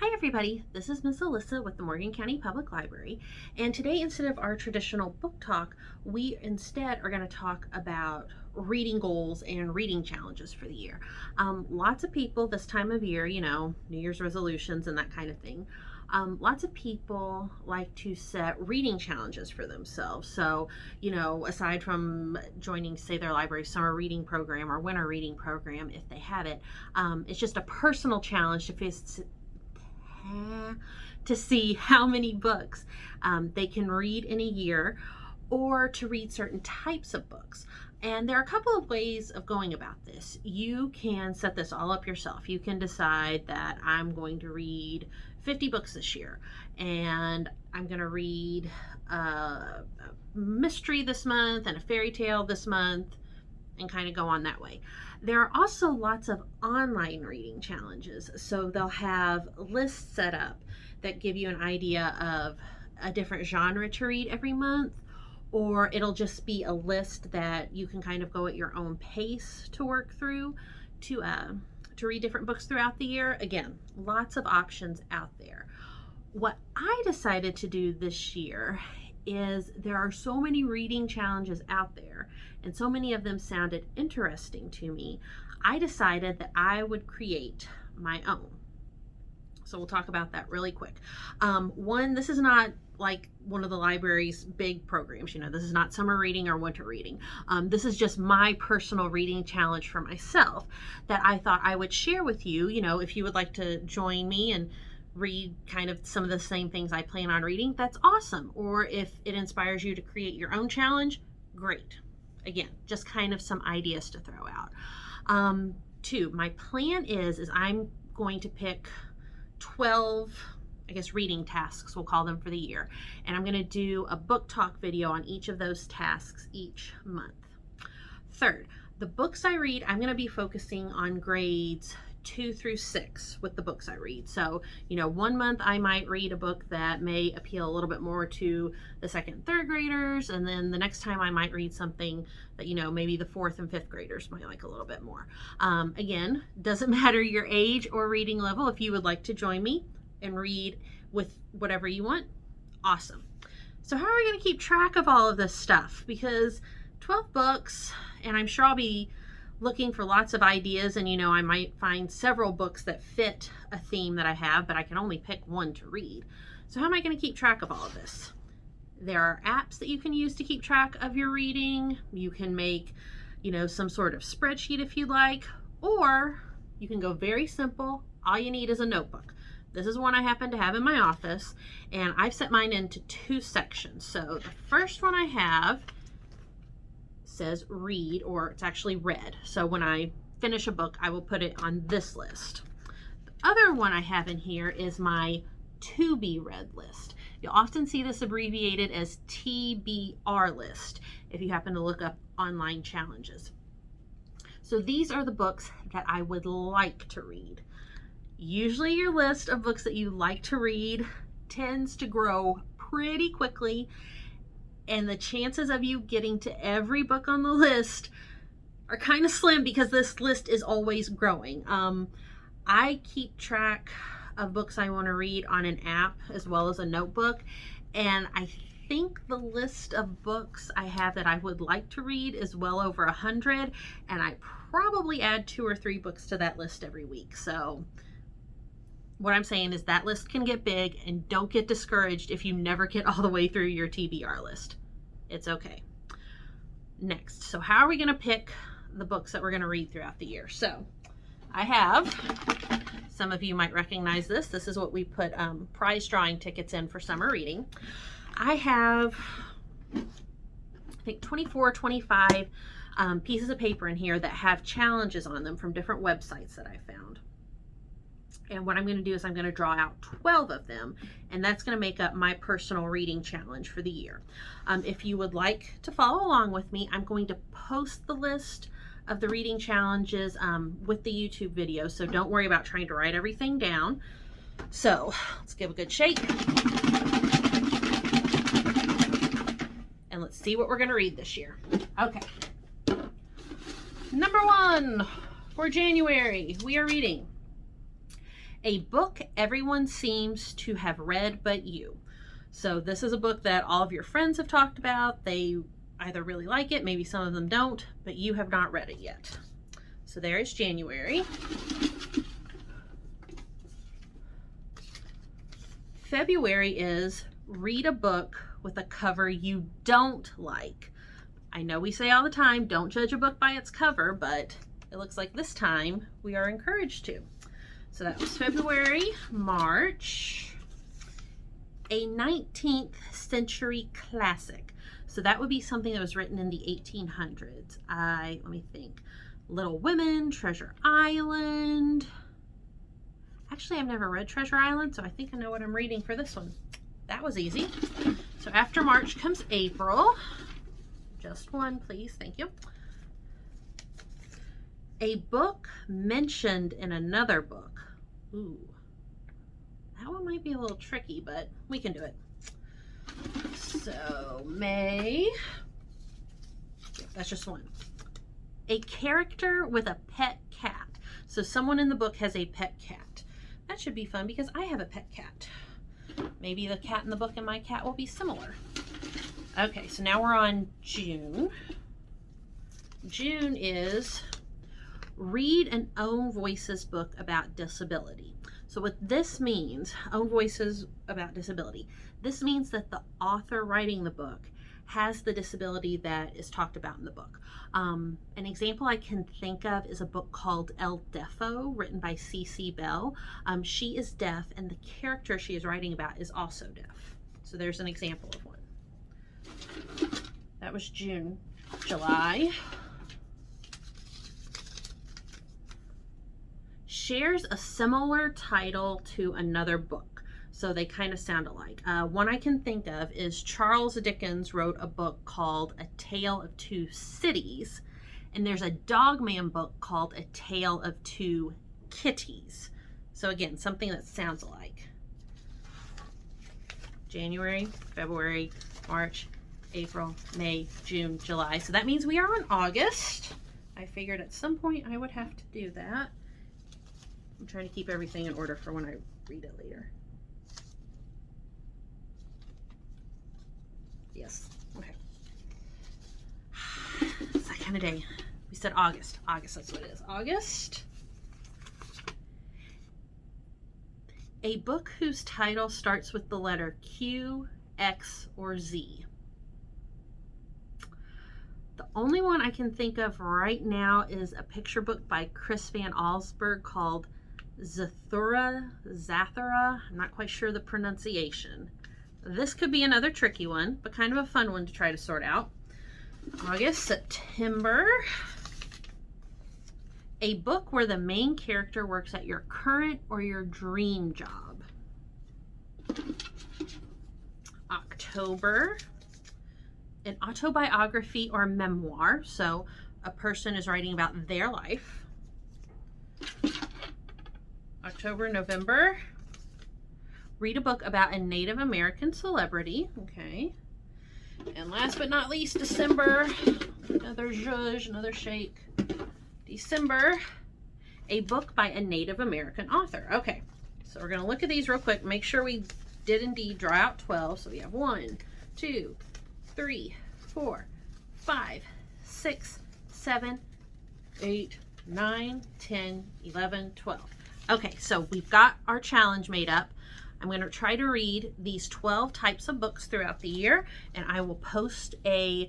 Hi everybody, this is Miss Alyssa with the Morgan County Public Library, and today instead of our traditional book talk, we instead are going to talk about reading goals and reading challenges for the year. Lots of people this time of year, New Year's resolutions and that kind of thing, lots of people like to set reading challenges for themselves. So, aside from joining, say, their library summer reading program or winter reading program, if they have it, it's just a personal challenge to see how many books they can read in a year, or to read certain types of books. And there are a couple of ways of going about this. You can set this all up yourself. You can decide that I'm going to read 50 books this year, and I'm going to read a mystery this month and a fairy tale this month, and kind of go on that way. There are also lots of online reading challenges. So they'll have lists set up that give you an idea of a different genre to read every month, or it'll just be a list that you can kind of go at your own pace to work through to read different books throughout the year. Again, lots of options out there. What I decided to do this year is there are so many reading challenges out there, and so many of them sounded interesting to me. I decided that I would create my own. So we'll talk about that really quick. This is not like one of the library's big programs. This is not summer reading or winter reading. This is just my personal reading challenge for myself that I thought I would share with you. If you would like to join me and read kind of some of the same things I plan on reading, that's awesome. Or if it inspires you to create your own challenge, great. Again, just kind of some ideas to throw out. My plan is I'm going to pick 12, reading tasks, we'll call them, for the year. And I'm going to do a book talk video on each of those tasks each month. Third, the books I read, I'm going to be focusing on grades 2 through 6 with the books I read. So, 1 month I might read a book that may appeal a little bit more to the 2nd and 3rd graders, and then the next time I might read something that, maybe the 4th and 5th graders might like a little bit more. Again, doesn't matter your age or reading level. If you would like to join me and read with whatever you want, awesome. So how are we going to keep track of all of this stuff? Because 12 books, and I'm sure I'll be looking for lots of ideas, and I might find several books that fit a theme that I have, but I can only pick one to read. So how am I going to keep track of all of this? There are apps that you can use to keep track of your reading. You can make, some sort of spreadsheet if you'd like, or you can go very simple. All you need is a notebook. This is one I happen to have in my office, and I've set mine into 2 sections. So the first one I have says read, or it's actually read. So when I finish a book, I will put it on this list. The other one I have in here is my to be read list. You'll often see this abbreviated as TBR list if you happen to look up online challenges. So these are the books that I would like to read. Usually your list of books that you like to read tends to grow pretty quickly, and the chances of you getting to every book on the list are kind of slim because this list is always growing. I keep track of books I want to read on an app as well as a notebook, and I think the list of books I have that I would like to read is well over 100, and I probably add 2 or 3 books to that list every week. So what I'm saying is that list can get big, and don't get discouraged if you never get all the way through your TBR list. It's okay. Next, so how are we going to pick the books that we're going to read throughout the year? So I have, some of you might recognize this. This is what we put prize drawing tickets in for summer reading. I have, I think, 24, 25 pieces of paper in here that have challenges on them from different websites that I found. And what I'm going to do is I'm going to draw out 12 of them, and that's going to make up my personal reading challenge for the year. If you would like to follow along with me, I'm going to post the list of the reading challenges with the YouTube video, so don't worry about trying to write everything down. So let's give a good shake. And let's see what we're going to read this year. Okay. Number 1 for January, we are reading A book everyone seems to have read but you. So this is a book that all of your friends have talked about. They either really like it, maybe some of them don't, but you have not read it yet. So there is January. February is read a book with a cover you don't like. I know we say all the time, don't judge a book by its cover, but it looks like this time we are encouraged to. So that was February. March, a 19th century classic. So that would be something that was written in the 1800s. Let me think. Little Women, Treasure Island. Actually, I've never read Treasure Island, so I think I know what I'm reading for this one. That was easy. So after March comes April. Just one, please. Thank you. A book mentioned in another book. Ooh. That one might be a little tricky, but we can do it. So, May. Yeah, that's just one. A character with a pet cat. So someone in the book has a pet cat. That should be fun because I have a pet cat. Maybe the cat in the book and my cat will be similar. Okay, so now we're on June. June is read an Own Voices book about disability. So what this means, Own Voices about disability, this means that the author writing the book has the disability that is talked about in the book. An example I can think of is a book called El Defo, written by C.C. Bell. She is deaf, and the character she is writing about is also deaf. So there's an example of one. That was June. July. Shares a similar title to another book. So they kind of sound alike. One I can think of is Charles Dickens wrote a book called A Tale of Two Cities. And there's a Dogman book called A Tale of Two Kitties. So again, something that sounds alike. January, February, March, April, May, June, July. So that means we are on August. I figured at some point I would have to do that. I'm trying to keep everything in order for when I read it later. Yes, okay. It's that kind of day. We said August. August, that's what it is. August. A book whose title starts with the letter Q, X, or Z. The only one I can think of right now is a picture book by Chris Van Allsburg called Zathura. I'm not quite sure the pronunciation. This could be another tricky one, but kind of a fun one to try to sort out. August, September. A book where the main character works at your current or your dream job. October. An autobiography or memoir. So a person is writing about their life. October, November. Read a book about a Native American celebrity. Okay. And last but not least, December. Another zhuzh, another shake. December. A book by a Native American author. Okay. So we're going to look at these real quick. Make sure we did indeed draw out 12. So we have 1, 2, 3, 4, 5, 6, 7, 8, 9, 10, 11, 12. Okay, so we've got our challenge made up. I'm going to try to read these 12 types of books throughout the year, and I will post a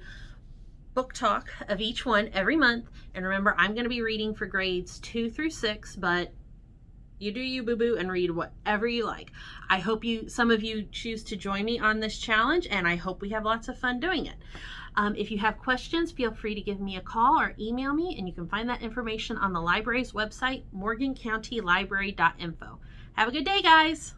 book talk of each one every month. And remember, I'm going to be reading for grades 2 through 6, but you do you, boo-boo, and read whatever you like. I hope some of you choose to join me on this challenge, and I hope we have lots of fun doing it. If you have questions, feel free to give me a call or email me, and you can find that information on the library's website, morgancountylibrary.info. Have a good day, guys.